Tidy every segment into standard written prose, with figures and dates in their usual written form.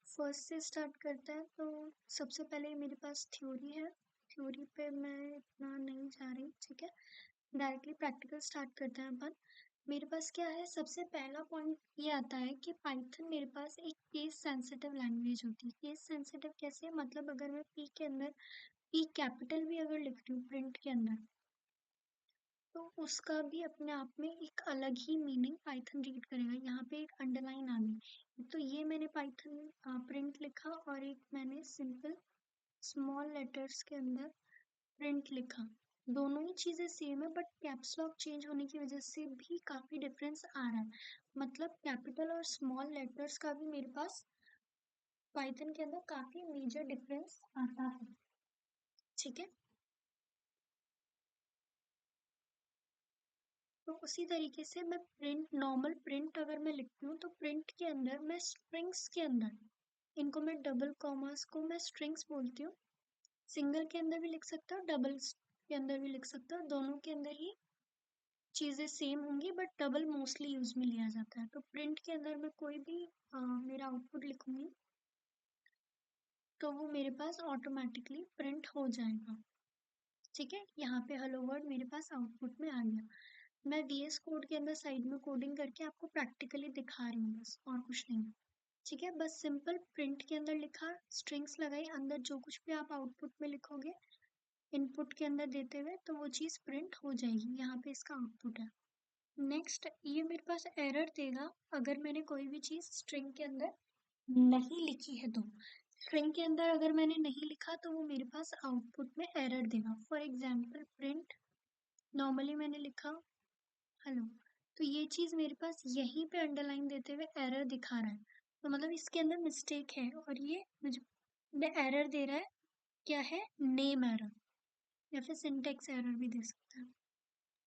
First से start करते हैं। तो सबसे पहले मेरे पास थ्योरी है। थ्योरी पे मैं इतना नहीं जा रही, ठीक है। डायरेक्टली प्रैक्टिकल स्टार्ट करते हैं अपन। मेरे पास क्या है, सबसे पहला पॉइंट ये आता है कि पाइथन मेरे पास एक केस सेंसिटिव लैंग्वेज होती है। केस सेंसिटिव कैसे, मतलब अगर मैं पी के अंदर पी कैपिटल भी अगर लिख रही हूँ प्रिंट के अंदर, तो उसका भी अपने आप में एक अलग ही मीनिंग पाइथन रीड करेगा। यहाँ पे एक अंडरलाइन आ गई, तो ये मैंने पाइथन प्रिंट लिखा और एक मैंने सिंपल स्मॉल लेटर्स के अंदर प्रिंट लिखा। दोनों ही चीज़ें सेम है, बट कैप्स लॉक चेंज होने की वजह से भी काफ़ी डिफरेंस आ रहा है। मतलब कैपिटल और स्मॉल लेटर्स का भी मेरे पास पाइथन के अंदर काफ़ी मेजर डिफरेंस आता है, ठीक है। तो उसी तरीके से मैं प्रिंट, नॉर्मल प्रिंट अगर मैं लिखती हूँ तो प्रिंट के अंदर मैं स्ट्रिंग्स के अंदर, इनको मैं डबल कॉमास को मैं स्ट्रिंग्स बोलती हूँ। सिंगल के अंदर भी लिख सकता हूँ, डबल के अंदर भी लिख सकता हूँ, दोनों के अंदर ही चीज़ें सेम होंगी, बट डबल मोस्टली यूज में लिया जाता है। तो प्रिंट के अंदर मैं कोई भी मेरा आउटपुट लिखूंगी तो वो मेरे पास ऑटोमेटिकली प्रिंट हो जाएगा, ठीक है। यहाँ पे हेलो वर्ड मेरे पास आउटपुट में आ गया। मैं VS कोड के अंदर साइड में कोडिंग करके आपको प्रैक्टिकली दिखा रही हूँ, बस और कुछ नहीं, ठीक है। बस सिंपल प्रिंट के अंदर लिखा, स्ट्रिंग्स लगाई, अंदर जो कुछ भी आप आउटपुट में लिखोगे इनपुट के अंदर देते हुए, तो वो चीज़ प्रिंट हो जाएगी। यहाँ पे इसका आउटपुट है। नेक्स्ट ये मेरे पास एरर देगा अगर मैंने कोई भी चीज़ स्ट्रिंग के अंदर नहीं लिखी है। तो स्ट्रिंग के अंदर अगर मैंने नहीं लिखा तो वो मेरे पास आउटपुट में एरर देगा। फॉर एग्जाम्पल प्रिंट, नॉर्मली मैंने लिखा हेलो, तो ये चीज़ मेरे पास यहीं पे अंडरलाइन देते हुए एरर दिखा रहा है, तो मतलब इसके अंदर मिस्टेक है और ये मुझे एरर दे रहा है। क्या है, नेम एरर, या फिर सिंटेक्स एरर भी दे सकता है,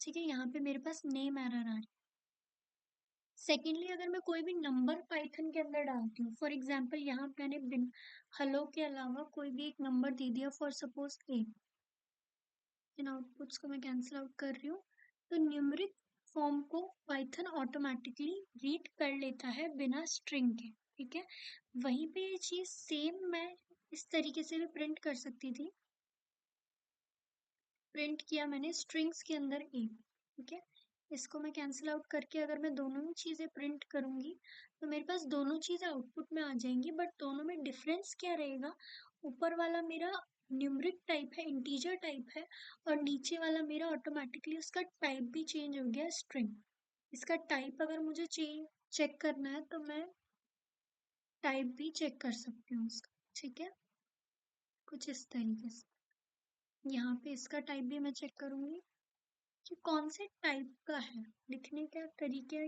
ठीक है। यहाँ पे मेरे पास नेम एरर आ रही है। सेकेंडली अगर मैं कोई भी नंबर पाइथन के अंदर डालती हूँ, फॉर एग्जाम्पल यहाँ मैंने बिन हेलो के अलावा कोई भी एक नंबर दे दिया, फॉर सपोज 8, इन आउटपुट्स को मैं कैंसिल आउट कर रही हूँ, तो न्यूमेरिक फॉर्म को पाइथन ऑटोमेटिकली रीड कर लेता है बिना स्ट्रिंग के, ठीक है। वहीं पे ये चीज़ सेम मैं इस तरीके से भी प्रिंट कर सकती थी। प्रिंट किया मैंने स्ट्रिंग्स के अंदर 8, ठीक है। इसको मैं कैंसिल आउट करके अगर मैं दोनों ही चीज़ें प्रिंट करूँगी तो मेरे पास दोनों चीज़ें आउटपुट में आ जाएंगी, बट दोनों में डिफरेंस क्या रहेगा, ऊपर वाला मेरा न्यूमरिक टाइप है, इंटीजर टाइप है, और नीचे वाला मेरा ऑटोमेटिकली उसका टाइप भी चेंज हो गया, स्ट्रिंग। इसका टाइप अगर मुझे चेक करना है तो मैं टाइप भी चेक कर सकती हूँ उसका, ठीक है। कुछ इस तरीके से यहाँ पे इसका टाइप भी मैं चेक करूँगी कि कौन से टाइप का है। लिखने के तरीके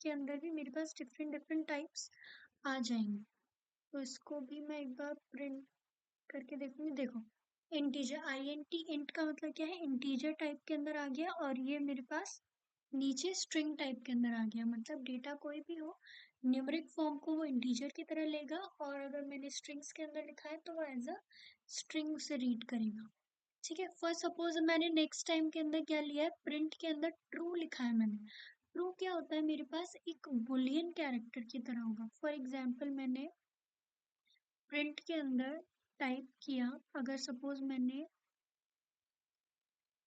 के अंदर भी मेरे पास डिफरेंट डिफरेंट टाइप्स आ जाएंगे, तो इसको भी मैं एक बार प्रिंट करके देखूंगी। देखो इंटीजर, INT इंट का मतलब क्या है, इंटीजर टाइप के अंदर आ गया, और ये मेरे पास नीचे स्ट्रिंग टाइप के अंदर आ गया। मतलब डेटा कोई भी हो, न्यूमेरिक फॉर्म को वो इंटीजर की तरह लेगा, और अगर मैंने स्ट्रिंग्स के अंदर लिखा है तो वो एज अ स्ट्रिंग से रीड करेगा, ठीक है। फर्स्ट सपोज मैंने नेक्स्ट टाइम के अंदर क्या लिया है, प्रिंट के अंदर ट्रू लिखा है मैंने। ट्रू क्या होता है, मेरे पास एक बुलियन कैरेक्टर की तरह होगा। फॉर एग्जाम्पल मैंने प्रिंट के अंदर टाइप किया, अगर सपोज मैंने,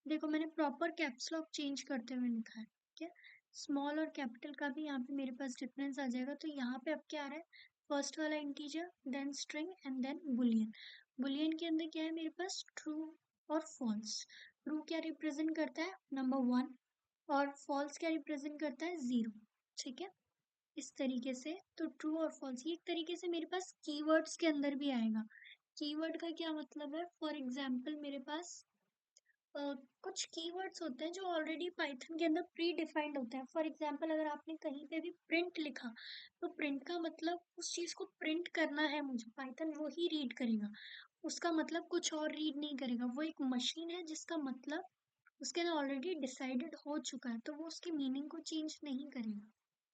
देखो मैंने प्रॉपर कैप्स लॉक चेंज करते हुए लिखा है, ठीक है। स्मॉल और कैपिटल का भी यहाँ पे मेरे पास डिफरेंस आ जाएगा। तो यहाँ पे अब क्या आ रहा है, फर्स्ट वाला integer, then string and then boolean. Boolean के अंदर क्या है मेरे पास, ट्रू और फॉल्स। ट्रू क्या रिप्रेजेंट करता है, नंबर 1, और फॉल्स क्या रिप्रेजेंट करता है, 0, ठीक है। इस तरीके से तो ट्रू और फॉल्स, ये एक तरीके से मेरे पास कीवर्ड्स के अंदर भी आएगा। कीवर्ड का क्या मतलब है, फॉर एग्जाम्पल मेरे पास कुछ कीवर्ड्स होते हैं जो ऑलरेडी पाइथन के अंदर प्री डिफाइंड होते हैं। फॉर एग्जांपल अगर आपने कहीं पे भी प्रिंट लिखा, तो प्रिंट का मतलब उस चीज़ को प्रिंट करना है मुझे, पाइथन वो ही रीड करेगा, उसका मतलब कुछ और रीड नहीं करेगा। वो एक मशीन है जिसका मतलब उसके अंदर ऑलरेडी डिसाइडेड हो चुका है, तो वो उसकी मीनिंग को चेंज नहीं करेगा,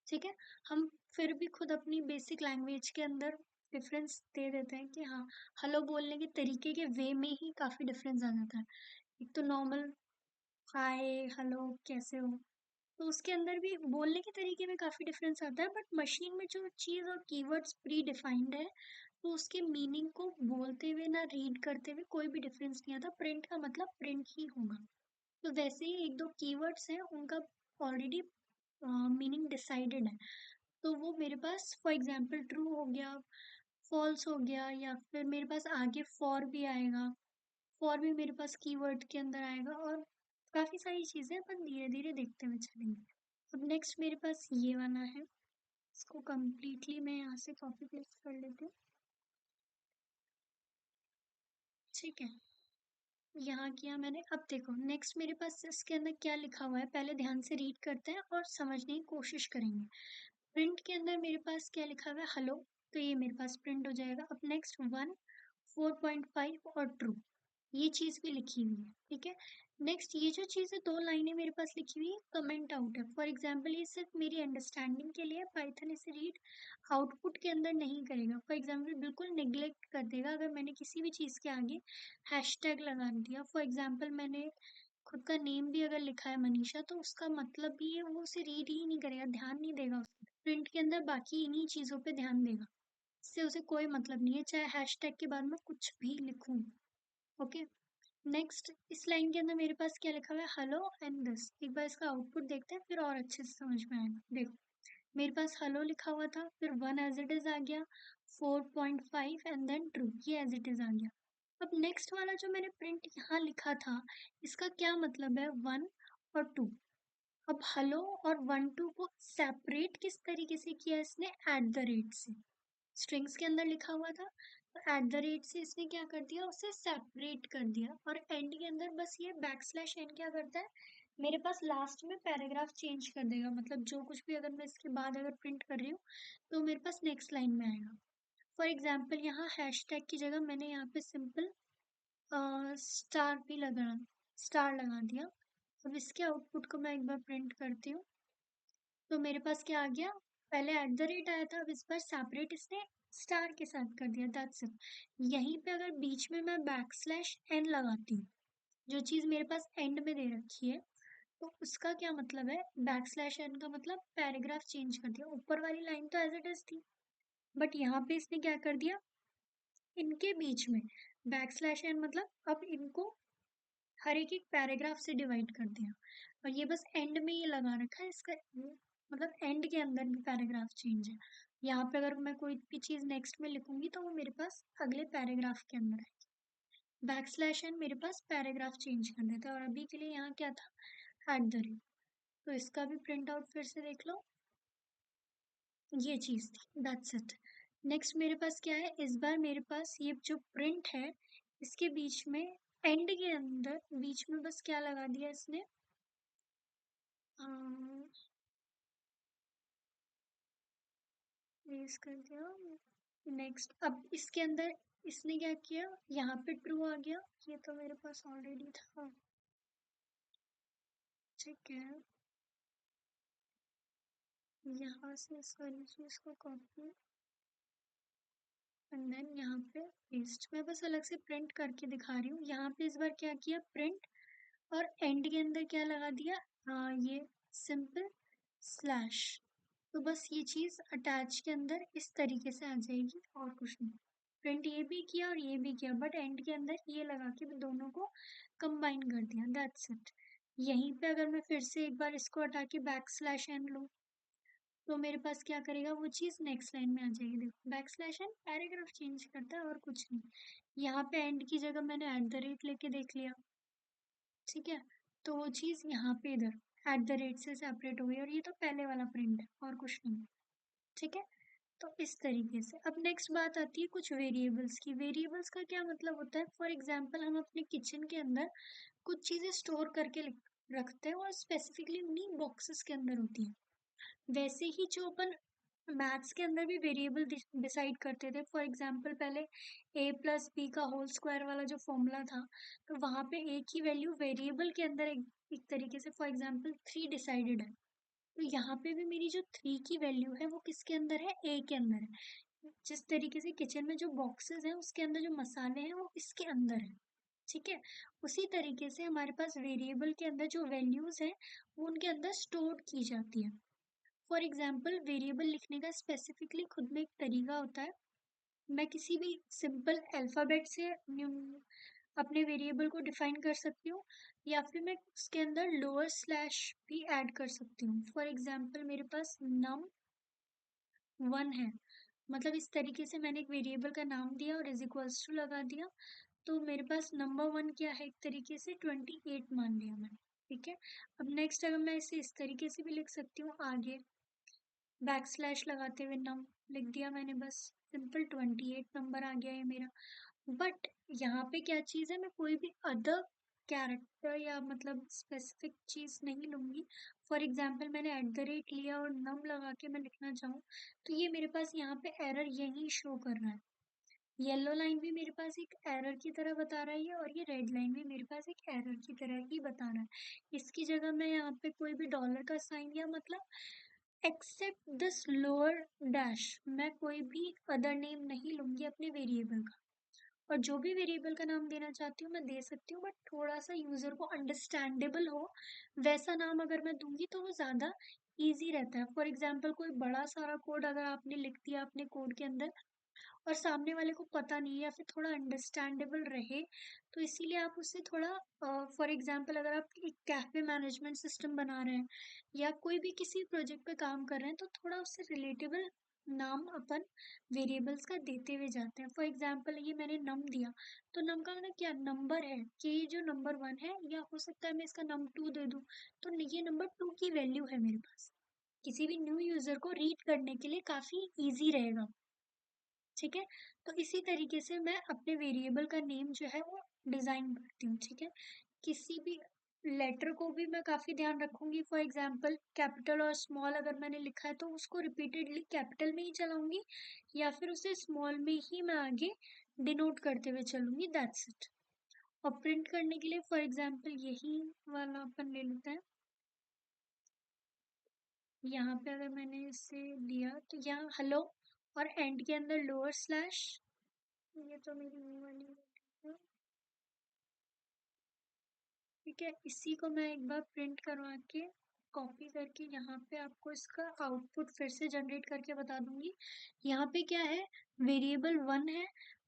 ठीक है। हम फिर भी खुद अपनी बेसिक लैंग्वेज के अंदर डिफरेंस दे देते हैं कि हाँ, हेलो बोलने के तरीके के वे में ही काफ़ी डिफरेंस आ जाता है। एक तो नॉर्मल हाय हेलो कैसे हो, तो उसके अंदर भी बोलने के तरीके में काफ़ी डिफरेंस आता है, बट मशीन में जो चीज़ और कीवर्ड्स प्री डिफाइंड है, तो उसके मीनिंग को बोलते हुए ना रीड करते हुए कोई भी डिफरेंस नहीं आता। प्रिंट का मतलब प्रिंट ही होगा। तो वैसे ही एक दो कीवर्ड्स हैं, उनका ऑलरेडी मीनिंग डिसाइडेड है। तो वो मेरे पास फॉर एग्जांपल ट्रू हो गया, फॉल्स हो गया, या फिर मेरे पास आगे फॉर भी आएगा। फॉर भी मेरे पास कीवर्ड के अंदर आएगा, और काफ़ी सारी चीज़ें अपन धीरे धीरे देखते हुए चलेंगे। अब नेक्स्ट मेरे पास ये वाला है, इसको कम्प्लीटली मैं यहाँ से कॉपी पेस्ट कर लेती हूँ। ठीक है, यहाँ किया मैंने। अब देखो नेक्स्ट मेरे पास इसके अंदर क्या लिखा हुआ है, पहले ध्यान से रीड करते हैं और समझने की कोशिश करेंगे। प्रिंट के अंदर मेरे पास क्या लिखा हुआ है, हेलो, तो ये मेरे पास प्रिंट हो जाएगा। अब नेक्स्ट 1, 4.5 और ट्रू, ये चीज़ भी लिखी हुई है। ठीक है, नेक्स्ट ये जो चीज़ है, 2 लाइनें मेरे पास लिखी हुई है, कमेंट आउट है। फॉर एग्जाम्पल ये सिर्फ मेरी अंडरस्टैंडिंग के लिए, पाइथन इसे रीड आउटपुट के अंदर नहीं करेगा। फॉर एग्जाम्पल बिल्कुल निग्लेक्ट कर देगा अगर मैंने किसी भी चीज़ के आगे हैशटैग लगा दिया। फॉर एग्जाम्पल मैंने खुद का नेम भी अगर लिखा है मनीषा, तो उसका मतलब भी है वो उसे रीड ही नहीं करेगा, ध्यान नहीं देगा उस प्रिंट के अंदर, बाकी इन्हीं चीज़ों पे ध्यान देगा। इससे उसे कोई मतलब नहीं है चाहे हैशटैग के बाद में कुछ भी लिखूं। ओके, नेक्स्ट इस लाइन के अंदर मेरे पास क्या लिखा हुआ है, हेलो एंड दिस। एक बार इसका आउटपुट देखते हैं, फिर और अच्छे से समझ में आएगा। देखो मेरे पास हेलो लिखा हुआ था, फिर 1 एज इट इज आ गया, 4.5 एंड देन ट्रू, ये एज इट इज आ गया। अब नेक्स्ट वाला जो मैंने प्रिंट यहाँ लिखा था, इसका क्या मतलब है, 1 और 2। अब हेलो और 1 2 को सेपरेट किस तरीके से किया इसने, एट द रेट से। स्ट्रिंग्स के अंदर लिखा हुआ था, तो एट द रेट से इसने क्या कर दिया, उसे सेपरेट कर दिया। और एंड के अंदर बस ये बैकस्लैश एन क्या करता है, मेरे पास लास्ट में पैराग्राफ चेंज कर देगा। मतलब जो कुछ भी अगर मैं इसके बाद अगर प्रिंट कर रही हूँ, तो मेरे पास नेक्स्ट लाइन में आएगा। फॉर एग्जाम्पल यहाँ हैशटैग की जगह मैंने यहाँ पे सिंपल स्टार लगा दिया। अब इसके आउटपुट को मैं एक बार प्रिंट करती हूँ, तो मेरे पास क्या आ गया, पहले एट द रेट आया था, अब इस बार सेपरेट इसने स्टार के साथ कर दिया। That's it. यहीं पे अगर बीच में मैं बैकस्लैश एन लगाती हूँ, जो चीज़ मेरे पास एंड में दे रखी है, तो उसका क्या मतलब है, बैकस्लैश एन का मतलब पैराग्राफ चेंज कर दिया। ऊपर वाली लाइन तो एज इट इज थी, बट यहाँ पे इसने क्या कर दिया, इनके बीच में बैकस्लैश एन मतलब अब इनको हर एक एक पैराग्राफ से डिवाइड कर दिया। और ये बस एंड में ये लगा रखा है, इसका मतलब एंड के अंदर भी पैराग्राफ चेंज है। यहाँ पे अगर मैं कोई भी चीज़ नेक्स्ट में लिखूंगी, तो वो मेरे पास अगले पैराग्राफ के अंदर है। बैकस्लैश एन मेरे पास पैराग्राफ चेंज कर देता है। और अभी के लिए यहाँ क्या था, एट द रेट। तो इसका भी प्रिंट आउट फिर से देख लो, ये चीज़ थी। That's it. नेक्स्ट मेरे पास क्या है, इस बार मेरे पास ये जो प्रिंट है, इसके बीच में एंड के अंदर बीच में बस क्या लगा दिया इसने, रेज कर दिया। नेक्स्ट अब इसके अंदर इसने क्या किया, यहाँ पे ट्रू आ गया, ये तो मेरे पास ऑलरेडी था। ठीक है, यहाँ से इस वाली चीज को कॉपी एंड देन यहाँ पे पेस्ट। मैं बस अलग से प्रिंट करके दिखा रही हूँ। यहाँ पे इस बार क्या किया, प्रिंट, और एंड के अंदर क्या लगा दिया, ये सिंपल स्लैश। तो बस ये चीज़ अटैच के अंदर इस तरीके से आ जाएगी, और कुछ नहीं। प्रिंट ये भी किया और ये भी किया, बट एंड के अंदर ये लगा के दोनों को कंबाइन कर दिया। That's it. यहीं पे अगर मैं फिर से एक बार इसको हटा के बैक स्लैश एन लूँ, तो मेरे पास क्या करेगा, वो चीज़ नेक्स्ट लाइन में आ जाएगी। देखो back slash N paragraph change करता है और कुछ नहीं। यहाँ पे एंड की जगह मैंने एट द रेट लेके देख लिया। ठीक है, तो वो चीज़ यहाँ पे इधर एट द रेट से सेपरेट हो गई, और ये तो पहले वाला प्रिंट है और कुछ नहीं। ठीक है, तो इस तरीके से। अब नेक्स्ट बात आती है कुछ वेरिएबल्स की। वेरिएबल्स का क्या मतलब होता है, फॉर एग्जांपल हम अपने किचन के अंदर कुछ चीज़ें स्टोर करके रखते हैं, और स्पेसिफिकली उन्हीं बॉक्सेस के अंदर होती हैं। वैसे ही जो अपन मैथ्स के अंदर भी वेरिएबल डिसाइड करते थे, फॉर एग्जांपल पहले a प्लस बी का होल स्क्वायर वाला जो फॉर्मूला था, तो वहाँ पे a की वैल्यू वेरिएबल के अंदर एक तरीके से, फॉर एग्जांपल 3 डिसाइडेड है, तो यहाँ पे भी मेरी जो 3 की वैल्यू है वो किसके अंदर है, a के अंदर है। जिस तरीके से किचन में जो बॉक्सेस हैं उसके अंदर जो मसाले हैं वो इसके अंदर है। ठीक है। उसी तरीके से हमारे पास वेरिएबल के अंदर जो वैल्यूज है वो उनके अंदर स्टोर की जाती है। फॉर एग्जाम्पल वेरिएबल लिखने का स्पेसिफिकली खुद में एक तरीका होता है। मैं किसी भी सिंपल अल्फ़ाबेट से अपने वेरिएबल को डिफाइन कर सकती हूँ, या फिर मैं उसके अंदर लोअर स्लैश भी ऐड कर सकती हूँ। फॉर एग्जाम्पल मेरे पास num1 है, मतलब इस तरीके से मैंने एक वेरिएबल का नाम दिया और इज इक्वल्स टू लगा दिया, तो मेरे पास नंबर 1 क्या है, एक तरीके से 28 मान लिया मैंने। ठीक है। अब नेक्स्ट अगर मैं इसे इस तरीके से भी लिख सकती हूँ, आगे बैक स्लैश लगाते हुए नम लिख दिया मैंने, बस सिंपल 28 नंबर आ गया है मेरा। बट यहाँ पे क्या चीज़ है, मैं कोई भी अदर कैरेक्टर या मतलब स्पेसिफिक चीज़ नहीं लूँगी। फॉर एग्जाम्पल मैंने @ लिया और नम लगा के मैं लिखना चाहूँ तो ये मेरे पास यहाँ पे एरर यही शो कर रहा है। येलो लाइन भी मेरे पास एक एरर की तरह बता रहा है और ये रेड लाइन भी मेरे पास एक एरर की तरह ही बता रहा है। इसकी जगह मैं यहाँ पे कोई भी डॉलर का साइन या मतलब एक्सेप्ट दिस लोअर डैश, मैं कोई भी अदर नेम नहीं लूंगी अपने वेरिएबल का। और जो भी वेरिएबल का नाम देना चाहती हूँ मैं दे सकती हूँ, बट थोड़ा सा यूजर को अंडरस्टैंडेबल हो वैसा नाम अगर मैं दूंगी तो वो ज़्यादा ईजी रहता है। फॉर एग्जाम्पल कोई बड़ा सारा कोड अगर आपने लिख दिया अपने कोड के अंदर और सामने वाले को पता नहीं है या फिर थोड़ा अंडरस्टैंडेबल रहे, तो इसीलिए आप उससे थोड़ा, फॉर एग्जांपल अगर आप एक कैफे मैनेजमेंट सिस्टम बना रहे हैं या कोई भी किसी प्रोजेक्ट पे काम कर रहे हैं तो थोड़ा उससे रिलेटेबल नाम अपन वेरिएबल्स का देते हुए जाते हैं। फॉर एग्जांपल ये मैंने नम दिया, तो नम का ना क्या नंबर है कि ये जो नंबर 1 है, या हो सकता है मैं इसका नम 2 दे दूँ, तो ये नंबर 2 की वैल्यू है मेरे पास, किसी भी न्यू यूजर को रीड करने के लिए काफ़ी ईजी रहेगा। ठीक है। तो इसी तरीके से मैं अपने वेरिएबल का नेम जो है वो डिज़ाइन करती हूँ। ठीक है। किसी भी लेटर को भी मैं काफ़ी ध्यान रखूंगी। फॉर एग्जांपल कैपिटल और स्मॉल अगर मैंने लिखा है तो उसको रिपीटेडली कैपिटल में ही चलाऊंगी या फिर उसे स्मॉल में ही मैं आगे डिनोट करते हुए चलूंगी, दैट्स इट। और प्रिंट करने के लिए फॉर एग्जांपल यही वाला अपन ले लेते हैं। यहाँ पे अगर मैंने इसे दिया तो यहाँ हेलो और एंड के अंदर लोअर स्लैश, ये तो मेरी न्यू वाली है। ठीक है, इसी को मैं एक बार प्रिंट करवा के कॉपी करके यहाँ पे आपको इसका आउटपुट फिर से जनरेट करके बता दूंगी। यहाँ पे क्या है, वेरिएबल 1 है,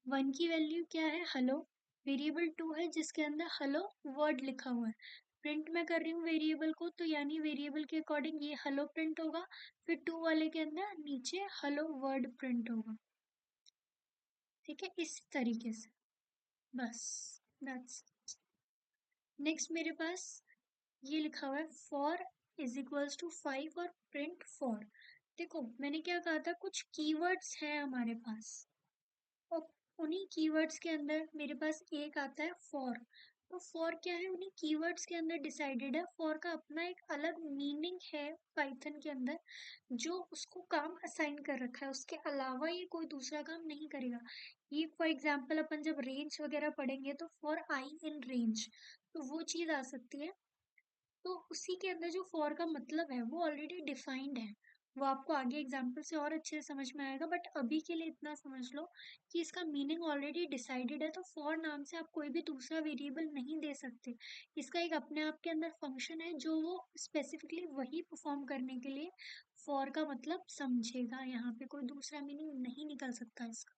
1 की वैल्यू क्या है, हेलो। वेरिएबल 2 है जिसके अंदर हेलो वर्ड लिखा हुआ है। प्रिंट मैं कर रही हूँ वेरिएबल को, तो यानी वेरिएबल के अकॉर्डिंग ये हेलो प्रिंट होगा, फिर 2 वाले के अंदर नीचे हेलो वर्ड प्रिंट होगा। ठीक है, इस तरीके से, बस दैट्स। नेक्स्ट मेरे पास ये लिखा हुआ है फॉर इज इक्वल्स टू 5 और प्रिंट फॉर। देखो मैंने क्या कहा था, कुछ कीवर्ड्स हैं हमारे पास और उन्हीं कीवर्ड्स के अंदर मेरे पास एक आता है फॉर। तो फॉर क्या है, उन्हीं कीवर्ड्स के अंदर डिसाइडेड है। फॉर का अपना एक अलग मीनिंग है पाइथन के अंदर, जो उसको काम असाइन कर रखा है, उसके अलावा ये कोई दूसरा काम नहीं करेगा। ये फॉर एग्जाम्पल अपन जब रेंज वगैरह पढ़ेंगे तो फॉर आई इन रेंज, तो वो चीज़ आ सकती है। तो उसी के अंदर जो फॉर का मतलब है वो ऑलरेडी डिफाइंड है। वो आपको आगे एग्जाम्पल से और अच्छे से समझ में आएगा, बट अभी के लिए इतना समझ लो कि इसका मीनिंग ऑलरेडी डिसाइडेड है। तो फॉर नाम से आप कोई भी दूसरा वेरिएबल नहीं दे सकते। इसका एक अपने आप के अंदर फंक्शन है जो वो स्पेसिफिकली वही परफॉर्म करने के लिए फॉर का मतलब समझेगा। यहाँ पे कोई दूसरा मीनिंग नहीं निकल सकता इसका।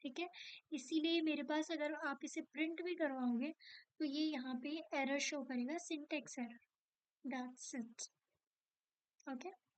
ठीक है। इसीलिए मेरे पास अगर आप इसे प्रिंट भी करवाओगे तो ये यहाँ पे एरर शो करेगा, syntax error, that's it. Okay.